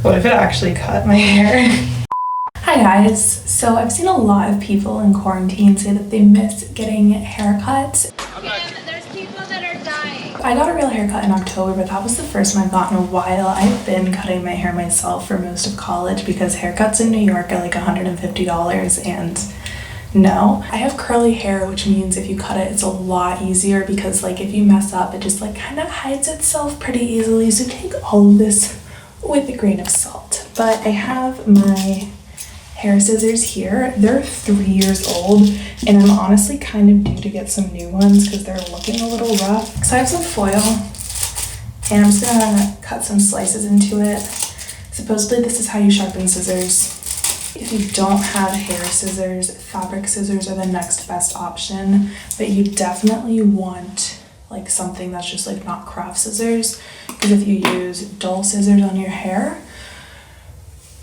What if it actually cut my hair? Hi guys, so I've seen a lot of people in quarantine say that they miss getting haircuts. There's people that are dying. I got a real haircut in October, but that was the first one I've gotten in a while. I've been cutting my hair myself for most of college because haircuts in New York are like $150, and no. I have curly hair, which means if you cut it, it's a lot easier because like if you mess up, it just like kind of hides itself pretty easily. So take all of this with a grain of salt. But I have my hair scissors here. They're 3 years old, and I'm honestly kind of due to get some new ones because they're looking a little rough. So I have some foil, and I'm just gonna cut some slices into it. Supposedly this is how you sharpen scissors. If you don't have hair scissors, fabric scissors are the next best option, but you definitely want like something that's just like not craft scissors, because if you use dull scissors on your hair,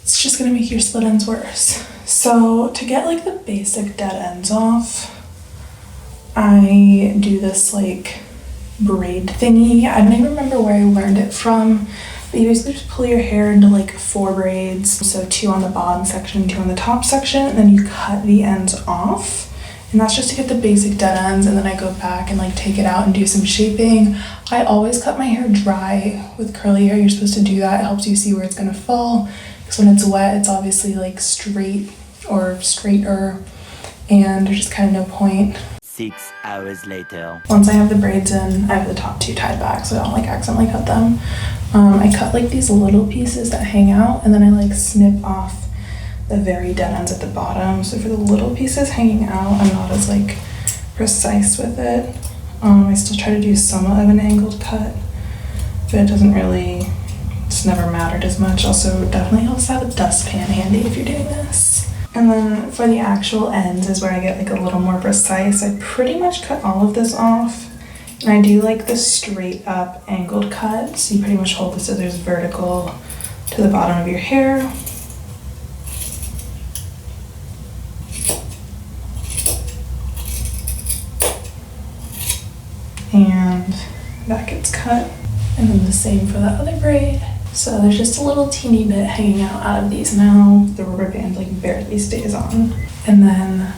it's just gonna make your split ends worse. So to get like the basic dead ends off, I do this like braid thingy. I don't even remember where I learned it from, but you basically just pull your hair into like 4 braids. So 2 on the bottom section, 2 on the top section, and then you cut the ends off. And that's just to get the basic dead ends, and then I go back and like take it out and do some shaping. I always cut my hair dry. With curly hair, you're supposed to do that. It helps you see where it's gonna fall. Because when it's wet, it's obviously like straight or straighter, and there's just kind of no point. 6 hours later. Once I have the braids in, I have the top 2 tied back so I don't like accidentally cut them. I cut like these little pieces that hang out, and then I like snip off the very dead ends at the bottom. So for the little pieces hanging out, I'm not as like precise with it. I still try to do somewhat of an angled cut, but it doesn't really, it's never mattered as much. Also definitely helps to have a dustpan handy if you're doing this. And then for the actual ends is where I get like a little more precise. I pretty much cut all of this off, and I do like the straight up angled cut. So you pretty much hold the scissors vertical to the bottom of your hair. And that gets cut. And then the same for the other braid. So there's just a little teeny bit hanging out of these now. The rubber band like barely stays on. And then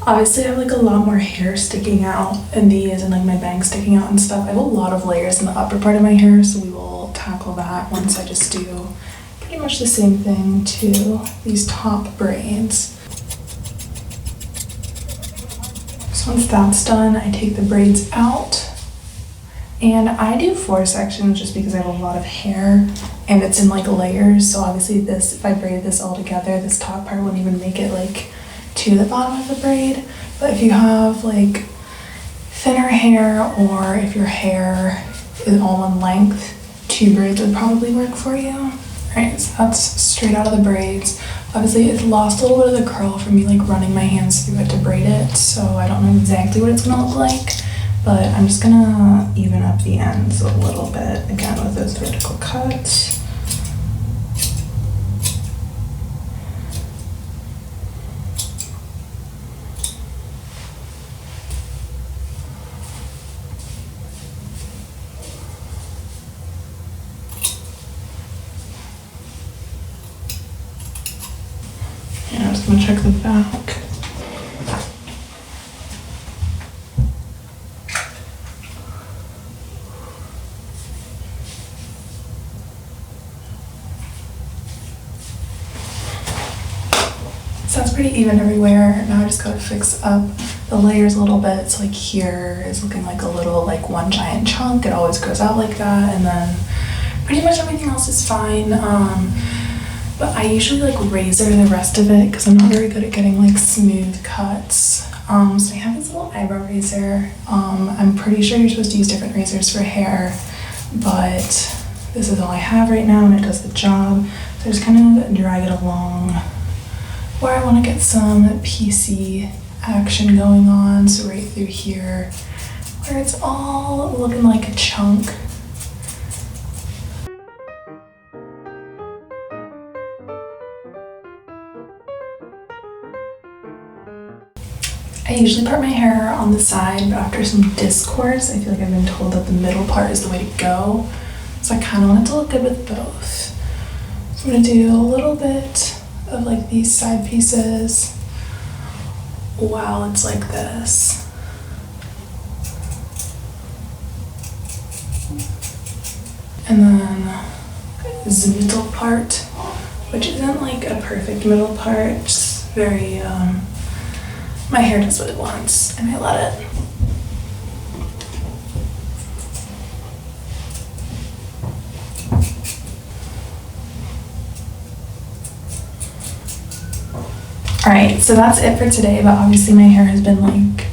obviously I have like a lot more hair sticking out in these, and like my bangs sticking out and stuff. I have a lot of layers in the upper part of my hair, so we will tackle that once I just do pretty much the same thing to these top braids. So once that's done, I take the braids out. And I do 4 sections just because I have a lot of hair and it's in like layers. So obviously this, if I braided this all together, this top part wouldn't even make it like to the bottom of the braid. But if you have like thinner hair, or if your hair is all one length, 2 braids would probably work for you. All right, so that's straight out of the braids. Obviously it lost a little bit of the curl from me like running my hands through it to braid it. So I don't know exactly what it's gonna look like. But I'm just gonna even up the ends a little bit, again with those vertical cuts. And I'm just gonna check the back. So that's pretty even everywhere. Now I just gotta fix up the layers a little bit. So like here is looking like a little like one giant chunk. It always goes out like that, and then pretty much everything else is fine. But I usually like razor the rest of it because I'm not very good at getting like smooth cuts. So I have this little eyebrow razor. I'm pretty sure you're supposed to use different razors for hair, but this is all I have right now and it does the job. So I just kind of drag it along where I want to get some PC action going on. So right through here where it's all looking like a chunk. I usually part my hair on the side, but after some discourse, I feel like I've been told that the middle part is the way to go. So I kind of want it to look good with both. So I'm gonna do a little bit of like these side pieces while it's like this. And then the middle part, which isn't like a perfect middle part, just very, my hair does what it wants and I let it. Alright, so that's it for today, but obviously my hair has been like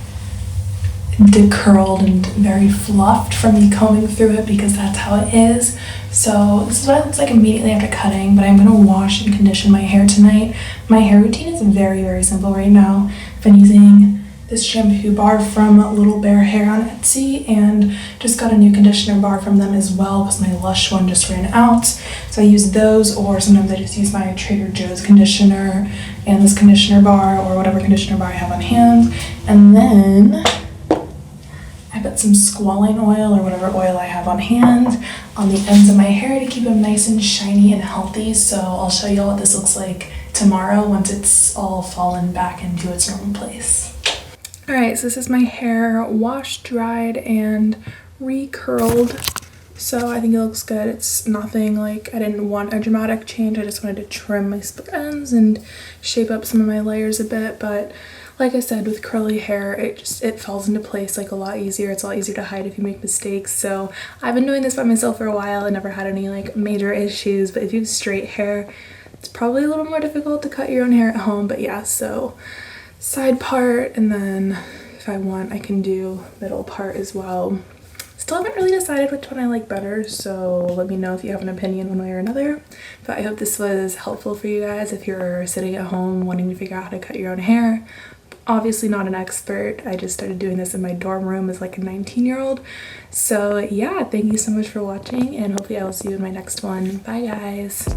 decurled and very fluffed from me combing through it because that's how it is. So this is what it looks like immediately after cutting, but I'm gonna wash and condition my hair tonight. My hair routine is very, very simple right now. I've been using this shampoo bar from Little Bear Hair on Etsy and just got a new conditioner bar from them as well because my Lush one just ran out. So I use those, or sometimes I just use my Trader Joe's conditioner and this conditioner bar or whatever conditioner bar I have on hand. And then I put some squalane oil or whatever oil I have on hand on the ends of my hair to keep them nice and shiny and healthy. So I'll show you all what this looks like tomorrow once it's all fallen back into its normal place. Alright, so this is my hair washed, dried, and recurled. So I think it looks good. It's nothing like, I didn't want a dramatic change. I just wanted to trim my split ends and shape up some of my layers a bit. But like I said, with curly hair, it falls into place like a lot easier. It's a lot easier to hide if you make mistakes. So I've been doing this by myself for a while and never had any like major issues. But if you have straight hair, it's probably a little more difficult to cut your own hair at home. But yeah, so side part, and then if I want I can do middle part as well. Still haven't really decided which one I like better, so let me know if you have an opinion one way or another. But I hope this was helpful for you guys if you're sitting at home wanting to figure out how to cut your own hair. Obviously not an expert. I just started doing this in my dorm room as like a 19-year-old. So yeah, thank you so much for watching and hopefully I will see you in my next one. Bye guys.